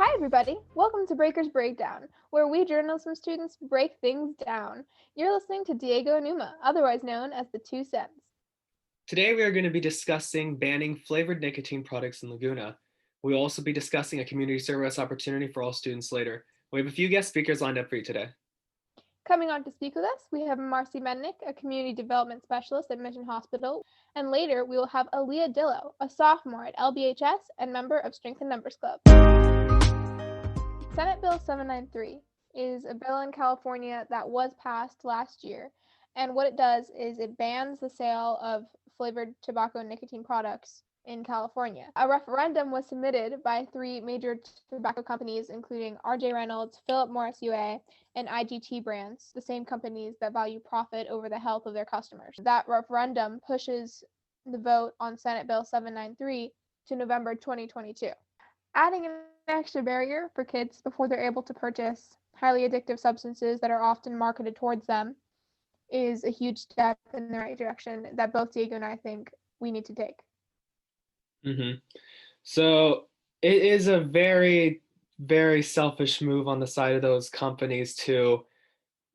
Hi, everybody. Welcome to Breaker's Breakdown, where we journalism students break things down. You're listening to Diego and Uma, otherwise known as the 2 Cents. Today we are going to be discussing banning flavored nicotine products in Laguna. We'll also be discussing a community service opportunity for all students later. We have a few guest speakers lined up for you today. Coming on to speak with us, we have Marci Mednick, a community development specialist at Mission Hospital, and later we will have Alea Dillow, a sophomore at LBHS and member of Strength in Numbers Club. Senate Bill 793 is a bill in California that was passed last year, and what it does is it bans the sale of flavored tobacco and nicotine products in California. A referendum was submitted by 3 major tobacco companies, including RJ Reynolds, Philip Morris UA, and IGT Brands, the same companies that value profit over the health of their customers. That referendum pushes the vote on Senate Bill 793 to November 2022. Adding an extra barrier for kids before they're able to purchase highly addictive substances that are often marketed towards them is a huge step in the right direction that both Diego and I think we need to take. So it is a very, very selfish move on the side of those companies to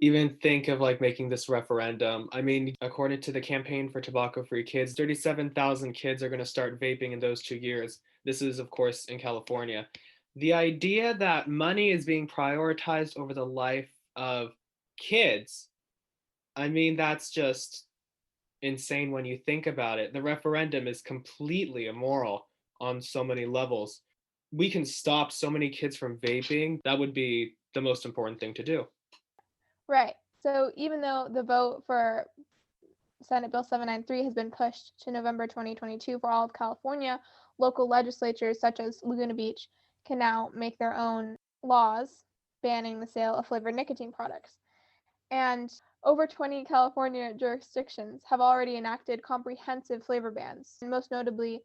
even think of making this referendum. I mean, according to the Campaign for Tobacco-Free Kids, 37,000 kids are going to start vaping in those 2 years. This is, of course, in California. The idea that money is being prioritized over the life of kids, I mean, that's just insane when you think about it. The referendum is completely immoral on so many levels. We can stop so many kids from vaping. That would be the most important thing to do. Right. So even though the vote for Senate Bill 793 has been pushed to November 2022 for all of California, local legislatures such as Laguna Beach can now make their own laws banning the sale of flavored nicotine products. And over 20 California jurisdictions have already enacted comprehensive flavor bans. And most notably,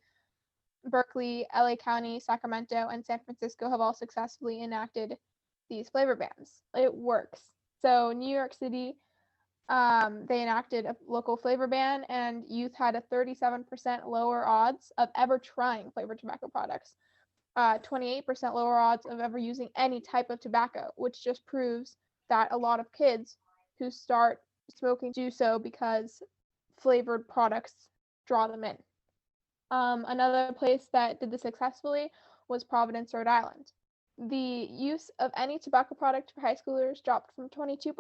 Berkeley, LA County, Sacramento, and San Francisco have all successfully enacted these flavor bans. It works. So New York City, they enacted a local flavor ban, and youth had a 37% lower odds of ever trying flavored tobacco products, 28% lower odds of ever using any type of tobacco, which just proves that a lot of kids who start smoking do so because flavored products draw them in. Another place that did this successfully was Providence, Rhode Island. The use of any tobacco product for high schoolers dropped from 22%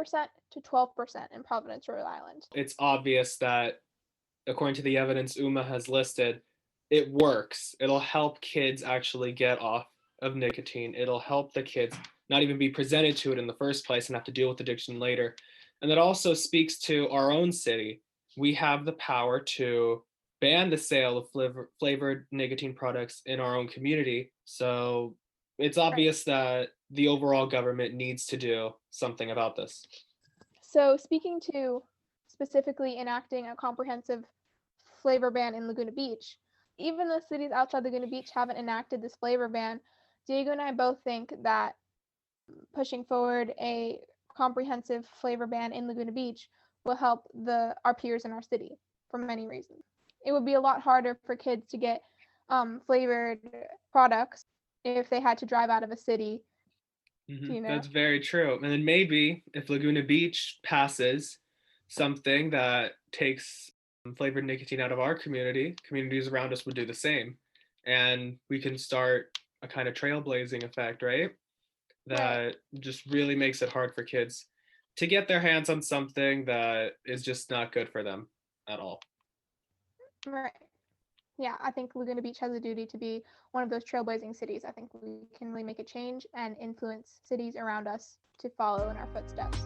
to 12% in Providence, Rhode Island. It's obvious that, according to the evidence Uma has listed, it works. It'll help kids actually get off of nicotine. It'll help the kids not even be presented to it in the first place and have to deal with addiction later. And that also speaks to our own city. We have the power to ban the sale of flavored nicotine products in our own community. So it's obvious that the overall government needs to do something about this. So speaking to specifically enacting a comprehensive flavor ban in Laguna Beach, even though cities outside Laguna Beach haven't enacted this flavor ban, Diego and I both think that pushing forward a comprehensive flavor ban in Laguna Beach will help our peers in our city for many reasons. It would be a lot harder for kids to get flavored products if they had to drive out of a city. That's very true. And then maybe if Laguna Beach passes something that takes flavored nicotine out of our community, communities around us would do the same. And we can start a kind of trailblazing effect, right? That just really makes it hard for kids to get their hands on something that is just not good for them at all. Right. Yeah, I think Laguna Beach has a duty to be one of those trailblazing cities. I think we can really make a change and influence cities around us to follow in our footsteps.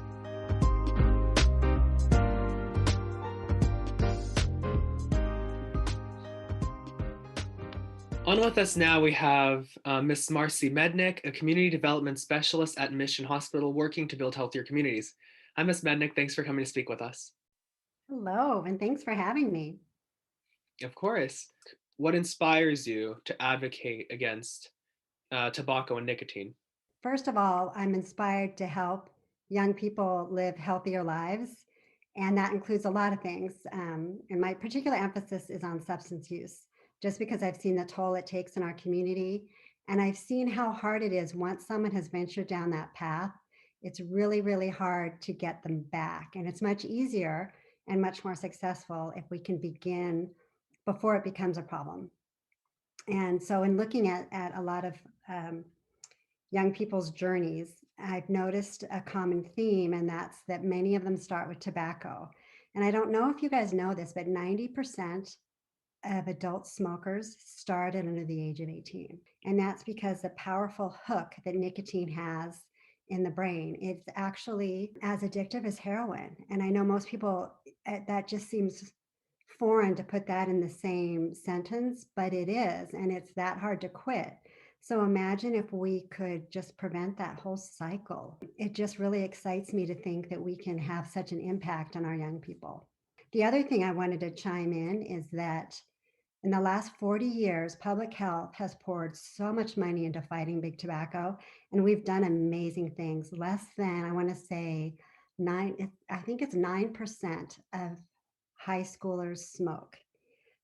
On with us now, we have Miss Marci Mednick, a community development specialist at Mission Hospital working to build healthier communities. Hi, Miss Mednick. Thanks for coming to speak with us. Hello, and thanks for having me. Of course. What inspires you to advocate against tobacco and nicotine? First of all, I'm inspired to help young people live healthier lives, and that includes a lot of things. And my particular emphasis is on substance use, just because I've seen the toll it takes in our community And I've seen how hard it is once someone has ventured down that path. It's really, really hard to get them back. And it's much easier and much more successful if we can begin before it becomes a problem. And so, in looking at a lot of young people's journeys, I've noticed a common theme, and that's that many of them start with tobacco. And I don't know if you guys know this, but 90% of adult smokers started under the age of 18. And that's because the powerful hook that nicotine has in the brain, it's actually as addictive as heroin. And I know most people, that just seems foreign to put that in the same sentence, but it is, and it's that hard to quit. So imagine if we could just prevent that whole cycle. It just really excites me to think that we can have such an impact on our young people. The other thing I wanted to chime in is that in the last 40 years, public health has poured so much money into fighting big tobacco, and we've done amazing things. Less than, I want to say, I think it's 9% of high schoolers smoke.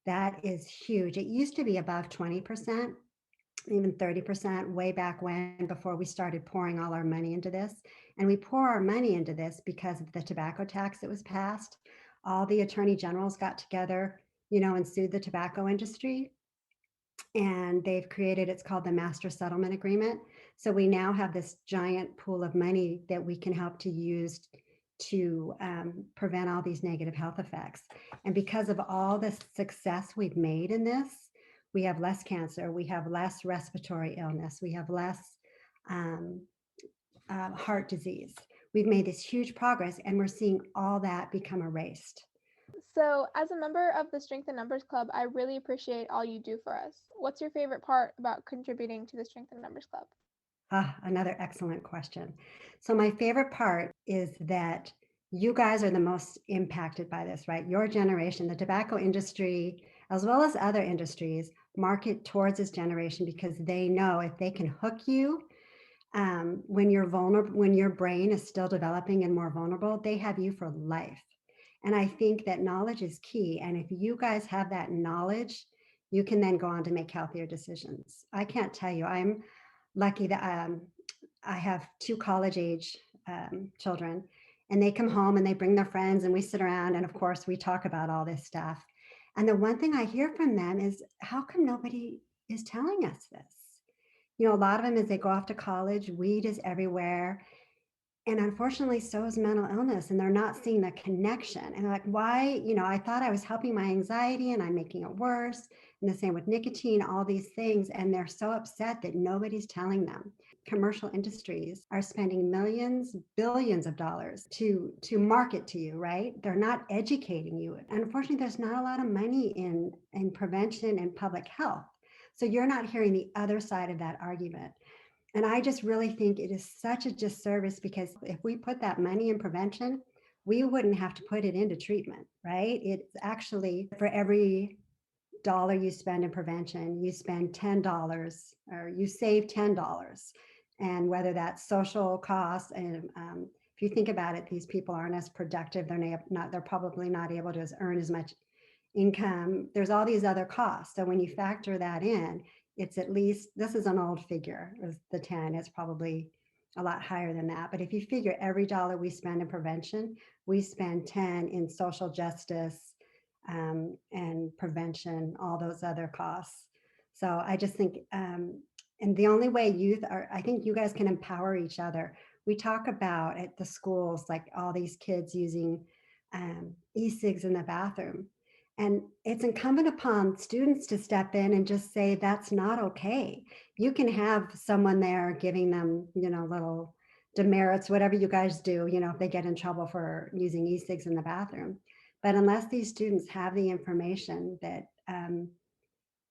That is huge. It used to be above 20%, even 30% way back when, before we started pouring all our money into this. And we pour our money into this because of the tobacco tax that was passed. All the attorney generals got together, and sued the tobacco industry. And they've created, it's called the Master Settlement Agreement. So we now have this giant pool of money that we can help to use to prevent all these negative health effects. And because of all the success we've made in this, we have less cancer, we have less respiratory illness, we have less heart disease. We've made this huge progress, and we're seeing all that become erased. So, as a member of the Strength in Numbers Club, I really appreciate all you do for us. What's your favorite part about contributing to the Strength in Numbers Club? Another excellent question. So my favorite part is that you guys are the most impacted by this, right? Your generation, the tobacco industry, as well as other industries, market towards this generation because they know if they can hook you when you're vulnerable, when your brain is still developing and more vulnerable, they have you for life. And I think that knowledge is key. And if you guys have that knowledge, you can then go on to make healthier decisions. I can't tell you, I'm lucky that I have two college age children, and they come home and they bring their friends, and we sit around, and of course we talk about all this stuff. And the one thing I hear from them is, how come nobody is telling us this? A lot of them, as they go off to college, weed is everywhere. And unfortunately, so is mental illness, and they're not seeing the connection. And they're like, why? I thought I was helping my anxiety and I'm making it worse. And the same with nicotine, all these things. And they're so upset that nobody's telling them. Commercial industries are spending millions, billions of dollars to market to you, right? They're not educating you. And unfortunately, there's not a lot of money in prevention and public health. So you're not hearing the other side of that argument. And I just really think it is such a disservice, because if we put that money in prevention, we wouldn't have to put it into treatment, right? It's actually, for every dollar you spend in prevention, you spend $10, or you save $10. And whether that's social costs, and if you think about it, these people aren't as productive. They're probably not able to earn as much income. There's all these other costs. So when you factor that in, it's at least, this is an old figure, the 10, it's probably a lot higher than that. But if you figure every dollar we spend in prevention, we spend 10 in social justice and prevention, all those other costs. So I just think, and the only way I think you guys can empower each other. We talk about at the schools, like all these kids using e-cigs in the bathroom. And it's incumbent upon students to step in and just say, that's not okay. You can have someone there giving them, little demerits, whatever you guys do, if they get in trouble for using e-cigs in the bathroom. But unless these students have the information that,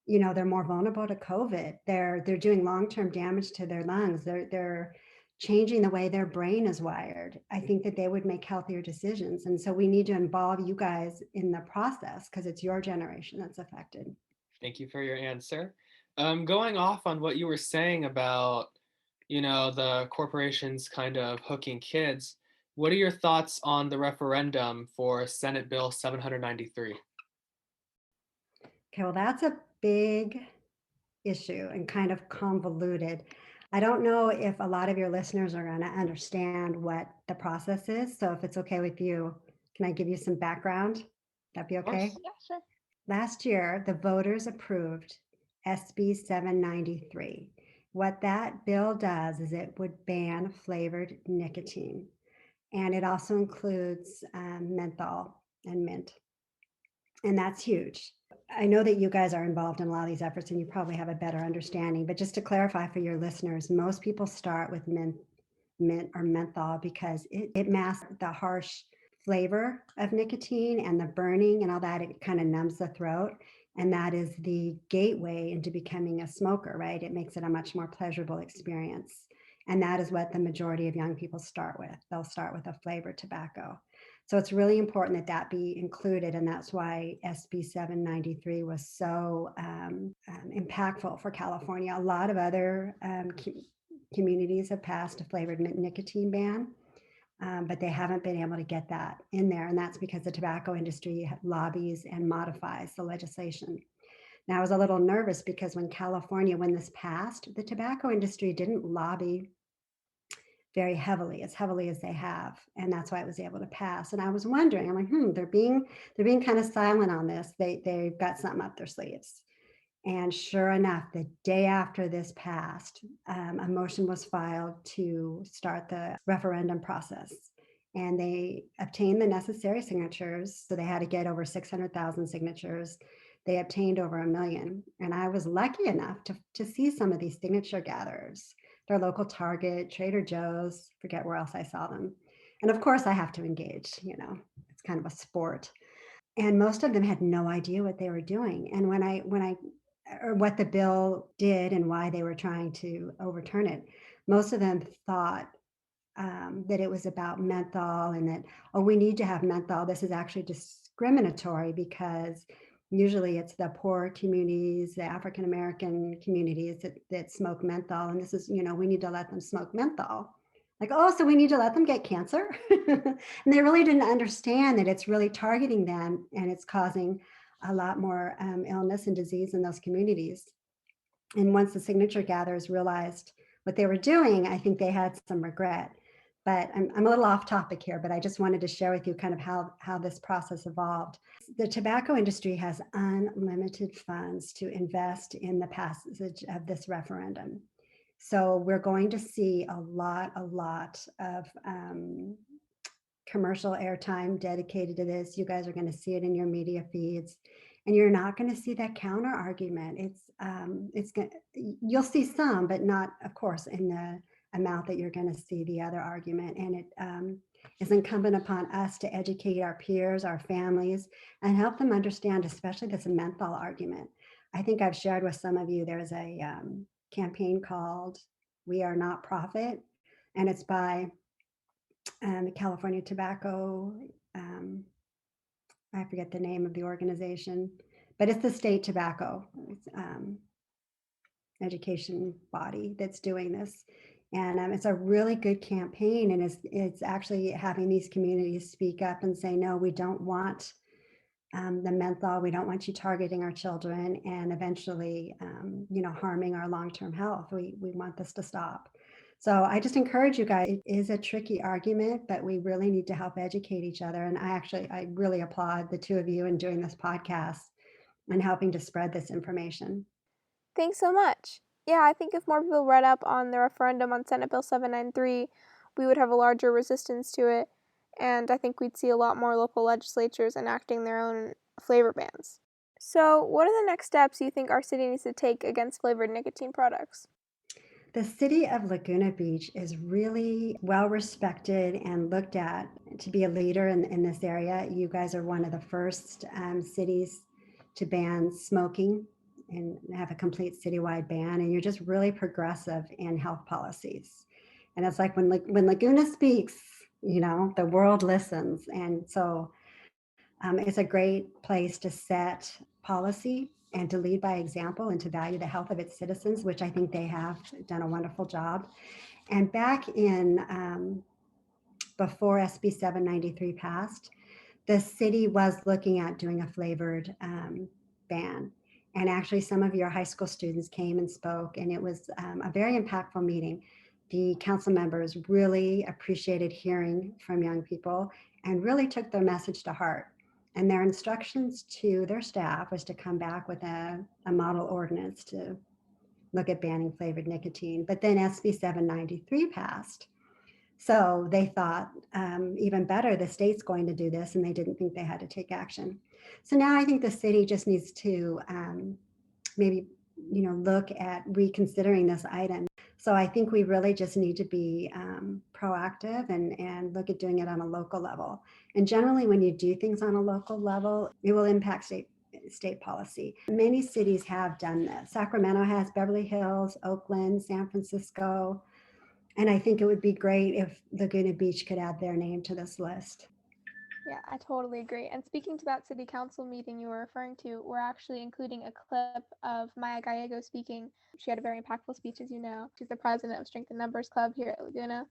they're more vulnerable to COVID, they're doing long-term damage to their lungs, they're changing the way their brain is wired, I think that they would make healthier decisions. And so we need to involve you guys in the process, because it's your generation that's affected. Thank you for your answer. Going off on what you were saying about, the corporations kind of hooking kids, what are your thoughts on the referendum for Senate Bill 793? Okay, well, that's a big issue and kind of convoluted. I don't know if a lot of your listeners are going to understand what the process is. So if it's okay with you, can I give you some background? That'd be Of course. okay? Yeah, sure. Last year, the voters approved SB 793. What that bill does is it would ban flavored nicotine, and it also includes menthol and mint. And that's huge. I know that you guys are involved in a lot of these efforts and you probably have a better understanding, but just to clarify for your listeners, most people start with mint or menthol because it masks the harsh flavor of nicotine and the burning and all that. It kind of numbs the throat. And that is the gateway into becoming a smoker, right? It makes it a much more pleasurable experience. And that is what the majority of young people start with. They'll start with a flavored tobacco. So it's really important that that be included. And that's why SB 793 was so impactful for California. A lot of other communities have passed a flavored nicotine ban, but they haven't been able to get that in there. And that's because the tobacco industry lobbies and modifies the legislation. Now, I was a little nervous because when this passed, the tobacco industry didn't lobby very heavily as they have, and that's why it was able to pass. And I was wondering, I'm like, they're being kind of silent on this. They've got something up their sleeves. And sure enough, the day after this passed, a motion was filed to start the referendum process. And they obtained the necessary signatures. So they had to get over 600,000 signatures. They obtained over 1 million. And I was lucky enough to see some of these signature gatherers, their local Target, Trader Joe's, forget where else I saw them. And of course, I have to engage, it's kind of a sport. And most of them had no idea what they were doing. And or what the bill did and why they were trying to overturn it, most of them thought that it was about menthol and that, oh, we need to have menthol. This is actually discriminatory because usually it's the poor communities, the African American communities that smoke menthol. And this is, we need to let them smoke menthol. Like, oh, so we need to let them get cancer? And they really didn't understand that it's really targeting them and it's causing a lot more illness and disease in those communities. And once the signature gatherers realized what they were doing, I think they had some regret. But I'm a little off topic here, but I just wanted to share with you kind of how this process evolved. The tobacco industry has unlimited funds to invest in the passage of this referendum. So we're going to see a lot of commercial airtime dedicated to this. You guys are going to see it in your media feeds, and you're not going to see that counter argument. You'll see some, but not, of course, in the amount that you're going to see the other argument. And it is incumbent upon us to educate our peers, our families, and help them understand, especially this menthol argument. I think I've shared with some of you, there's a campaign called We Are Not Profit, and it's by the California Tobacco, I forget the name of the organization, but it's the state tobacco education body that's doing this. And it's a really good campaign, and it's actually having these communities speak up and say, no, we don't want the menthol. We don't want you targeting our children and eventually, harming our long-term health. We want this to stop. So I just encourage you guys. It is a tricky argument, but we really need to help educate each other. And I really applaud the two of you in doing this podcast and helping to spread this information. Thanks so much. Yeah, I think if more people read up on the referendum on Senate Bill 793, we would have a larger resistance to it, and I think we'd see a lot more local legislatures enacting their own flavor bans. So, what are the next steps you think our city needs to take against flavored nicotine products? The city of Laguna Beach is really well respected and looked at to be a leader in this area. You guys are one of the first cities to ban smoking and have a complete citywide ban, and you're just really progressive in health policies. And it's like when Laguna speaks, the world listens. And so it's a great place to set policy and to lead by example and to value the health of its citizens, which I think they have done a wonderful job. And back in before SB 793 passed, the city was looking at doing a flavored ban. And actually, some of your high school students came and spoke, and it was a very impactful meeting. The council members really appreciated hearing from young people and really took their message to heart. And their instructions to their staff was to come back with a model ordinance to look at banning flavored nicotine. But then SB 793 passed. So they thought, even better, the state's going to do this, and they didn't think they had to take action. So now I think the city just needs to maybe look at reconsidering this item. So I think we really just need to be proactive and look at doing it on a local level. And generally, when you do things on a local level, it will impact state policy. Many cities have done this. Sacramento has, Beverly Hills, Oakland, San Francisco. And I think it would be great if Laguna Beach could add their name to this list. Yeah, I totally agree. And speaking to that city council meeting you were referring to, we're actually including a clip of Maya Gallego speaking. She had a very impactful speech, as you know. She's the president of Strength in Numbers Club here at Laguna.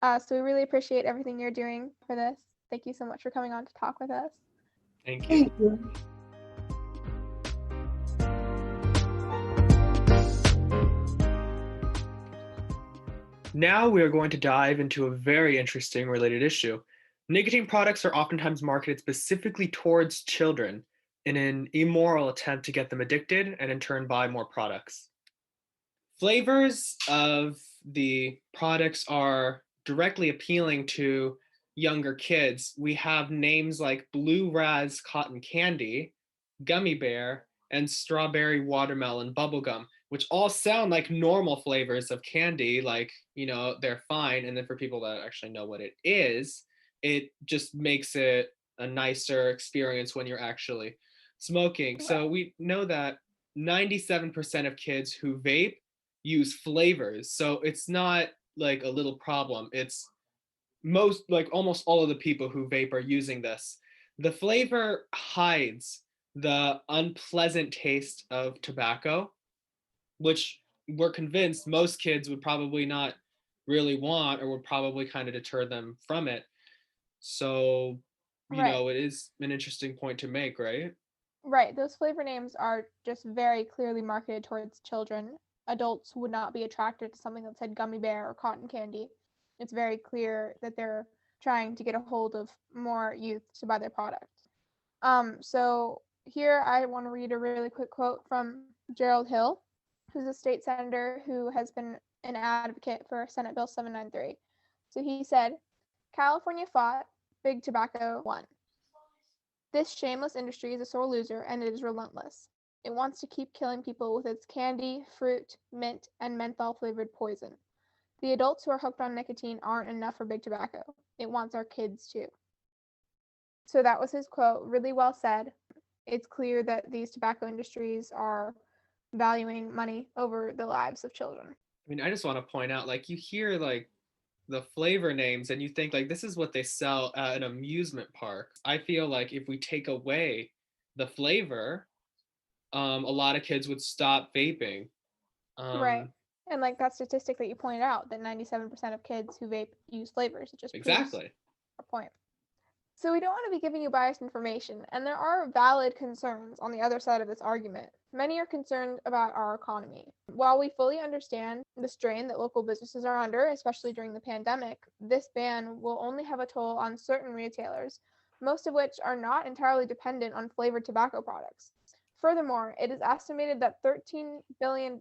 So we really appreciate everything you're doing for this. Thank you so much for coming on to talk with us. Thank you. Thank you. Now we are going to dive into a very interesting related issue. Nicotine products are oftentimes marketed specifically towards children in an immoral attempt to get them addicted and in turn buy more products. Flavors of the products are directly appealing to younger kids. We have names like Blue Raz Cotton Candy, Gummy Bear, and Strawberry Watermelon Bubblegum, which all sound like normal flavors of candy, like, they're fine. And then for people that actually know what it is, it just makes it a nicer experience when you're actually smoking. So we know that 97% of kids who vape use flavors. So it's not like a little problem. It's almost all of the people who vape are using this. The flavor hides the unpleasant taste of tobacco, which we're convinced most kids would probably not really want or would probably kind of deter them from it. So, it is an interesting point to make, right? Right. Those flavor names are just very clearly marketed towards children. Adults would not be attracted to something that said gummy bear or cotton candy. It's very clear that they're trying to get a hold of more youth to buy their products. So here I want to read a really quick quote from Gerald Hill, who's a state senator who has been an advocate for Senate Bill 793. So he said, California fought, Big Tobacco won. This shameless industry is a sore loser, and it is relentless. It wants to keep killing people with its candy, fruit, mint, and menthol-flavored poison. The adults who are hooked on nicotine aren't enough for Big Tobacco. It wants our kids too. So that was his quote. Really well said. It's clear that these tobacco industries are valuing money over the lives of children. I mean, I just want to point out, you hear the flavor names and you think this is what they sell at an amusement park. I feel like if we take away the flavor, a lot of kids would stop vaping. Right. And that statistic that you pointed out, that 97% of kids who vape use flavors, it just exactly proves our point. So we don't want to be giving you biased information, and there are valid concerns on the other side of this argument. Many are concerned about our economy. While we fully understand the strain that local businesses are under, especially during the pandemic, this ban will only have a toll on certain retailers, most of which are not entirely dependent on flavored tobacco products. Furthermore, it is estimated that $13 billion,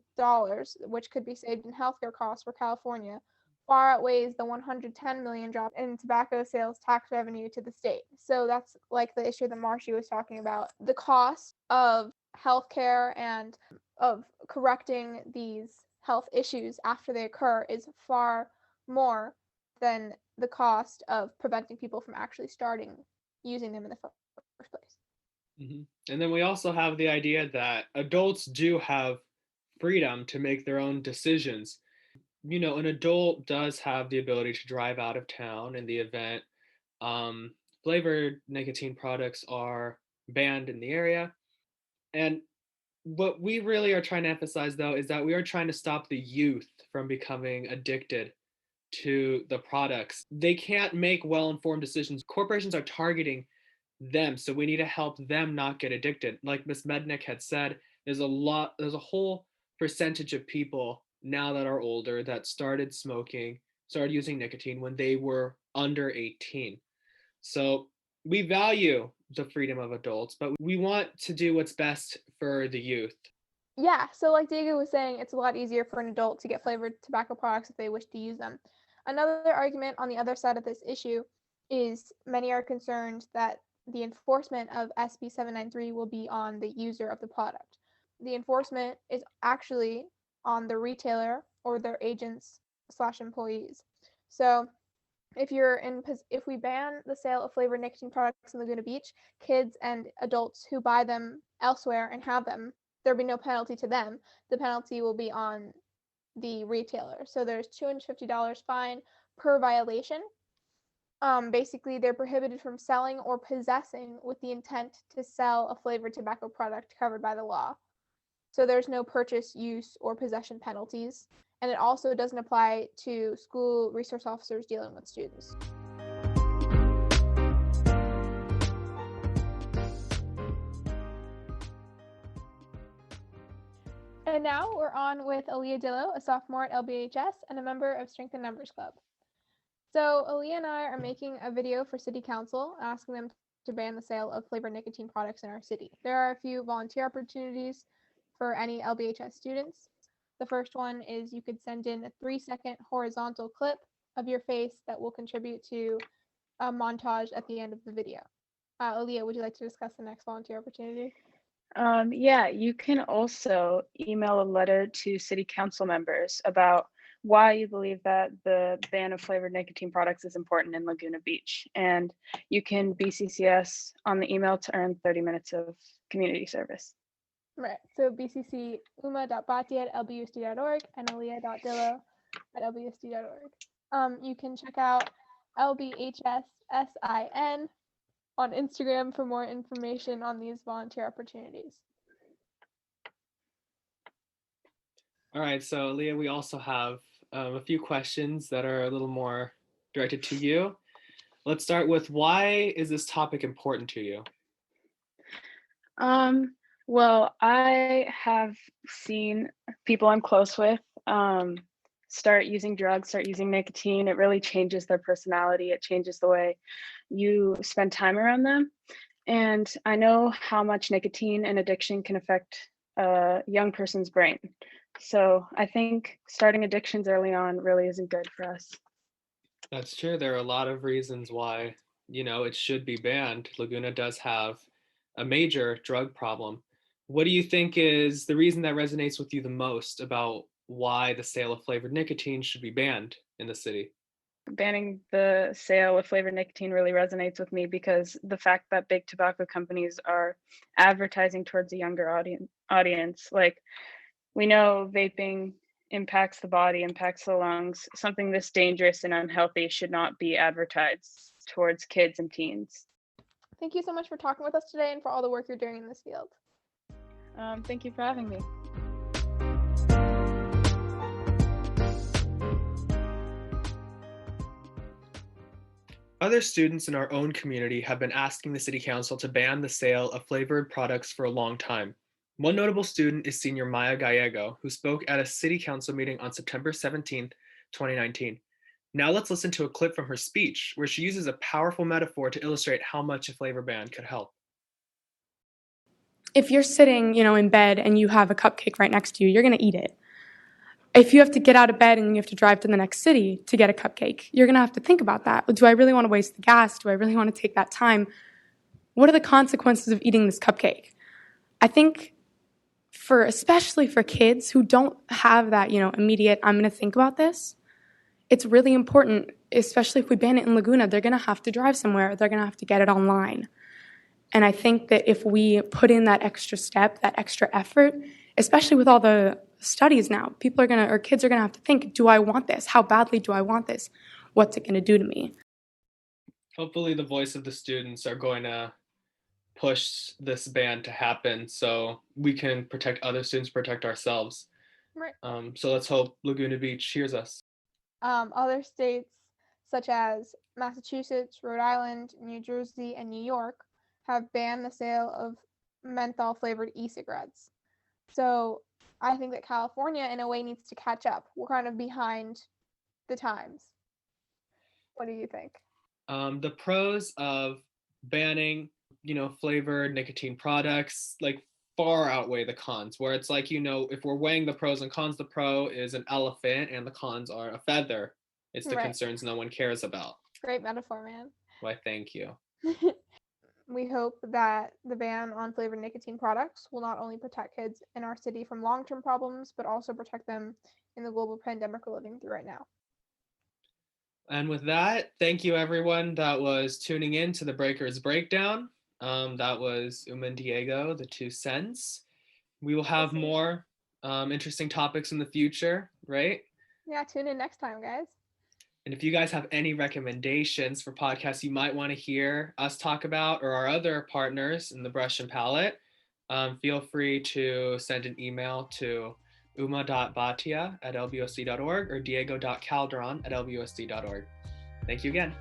which could be saved in healthcare costs for California, far outweighs the $110 million drop in tobacco sales tax revenue to the state. So that's like the issue that Marci was talking about. The cost of healthcare and of correcting these health issues after they occur is far more than the cost of preventing people from actually starting using them in the first place. Mm-hmm. And then we also have the idea that adults do have freedom to make their own decisions. An adult does have the ability to drive out of town in the event flavored nicotine products are banned in the area. And what we really are trying to emphasize, though, is that we are trying to stop the youth from becoming addicted to the products. They can't make well-informed decisions. Corporations are targeting them, so we need to help them not get addicted. Like Ms. Mednick had said, There's a whole percentage of people now that are older that started smoking, started using nicotine when they were under 18. So we value the freedom of adults, but we want to do what's best for the youth. Yeah, so like Diego was saying, it's a lot easier for an adult to get flavored tobacco products if they wish to use them. Another argument on the other side of this issue is many are concerned that the enforcement of SB 793 will be on the user of the product. The enforcement is actually on the retailer or their agents slash employees. So if we ban the sale of flavored nicotine products in Laguna Beach, kids and adults who buy them elsewhere and have them, there'll be no penalty to them. The penalty will be on the retailer. So there's $250 fine per violation. Basically, they're prohibited from selling or possessing with the intent to sell a flavored tobacco product covered by the law. So there's no purchase, use, or possession penalties. And it also doesn't apply to school resource officers dealing with students. And now we're on with Alea Dillow, a sophomore at LBHS and a member of Strength in Numbers Club. So Alea and I are making a video for City Council asking them to ban the sale of flavored nicotine products in our city. There are a few volunteer opportunities for any LBHS students. The first one is you could send in a 3-second horizontal clip of your face that will contribute to a montage at the end of the video. Alea, would you like to discuss the next volunteer opportunity? Yeah, you can also email a letter to city council members about why you believe that the ban of flavored nicotine products is important in Laguna Beach. And you can BCCS on the email to earn 30 minutes of community service. Right. So BCC uma.bati@lbusd.org and alea.dillow@lbusd.org. You can check out LBHSSIN on Instagram for more information on these volunteer opportunities. All right, so Leah, we also have a few questions that are a little more directed to you. Let's start with, why is this topic important to you? Well, I have seen people I'm close with start using drugs, start using nicotine. It really changes their personality. It changes the way you spend time around them. And I know how much nicotine and addiction can affect a young person's brain. So I think starting addictions early on really isn't good for us. That's true. There are a lot of reasons why, it should be banned. Laguna does have a major drug problem. What do you think is the reason that resonates with you the most about why the sale of flavored nicotine should be banned in the city? Banning the sale of flavored nicotine really resonates with me because the fact that big tobacco companies are advertising towards a younger audience, like we know vaping impacts the body, impacts the lungs. Something this dangerous and unhealthy should not be advertised towards kids and teens. Thank you so much for talking with us today and for all the work you're doing in this field. Thank you for having me. Other students in our own community have been asking the City Council to ban the sale of flavored products for a long time. One notable student is senior Maya Gallego, who spoke at a City Council meeting on September 17th, 2019. Now let's listen to a clip from her speech, where she uses a powerful metaphor to illustrate how much a flavor ban could help. If you're sitting, in bed and you have a cupcake right next to you, you're going to eat it. If you have to get out of bed and you have to drive to the next city to get a cupcake, you're going to have to think about that. Do I really want to waste the gas? Do I really want to take that time? What are the consequences of eating this cupcake? I think especially for kids who don't have that, immediate, I'm going to think about this, it's really important, especially if we ban it in Laguna, they're going to have to drive somewhere. They're going to have to get it online. And I think that if we put in that extra step, that extra effort, especially with all the studies now, kids are going to have to think, do I want this? How badly do I want this? What's it going to do to me? Hopefully the voice of the students are going to push this ban to happen so we can protect other students, protect ourselves. Right. So let's hope Laguna Beach hears us. Other states such as Massachusetts, Rhode Island, New Jersey, and New York have banned the sale of menthol flavored e-cigarettes. So I think that California, in a way, needs to catch up. We're kind of behind the times. What do you think? The pros of banning, flavored nicotine products, like far outweigh the cons, where it's like, if we're weighing the pros and cons, the pro is an elephant and the cons are a feather. It's the Right. concerns no one cares about. Great metaphor, man. Why, thank you. We hope that the ban on flavored nicotine products will not only protect kids in our city from long-term problems, but also protect them in the global pandemic we're living through right now. And with that, thank you everyone that was tuning in to the Breakers Breakdown. That was Uma and Diego, the 2 cents. We will have more interesting topics in the future, right? Yeah, tune in next time, guys. And if you guys have any recommendations for podcasts you might want to hear us talk about, or our other partners in the Brush and Palette, feel free to send an email to uma.batia@lboc.org or diego.calderon@lbosc.org. Thank you again.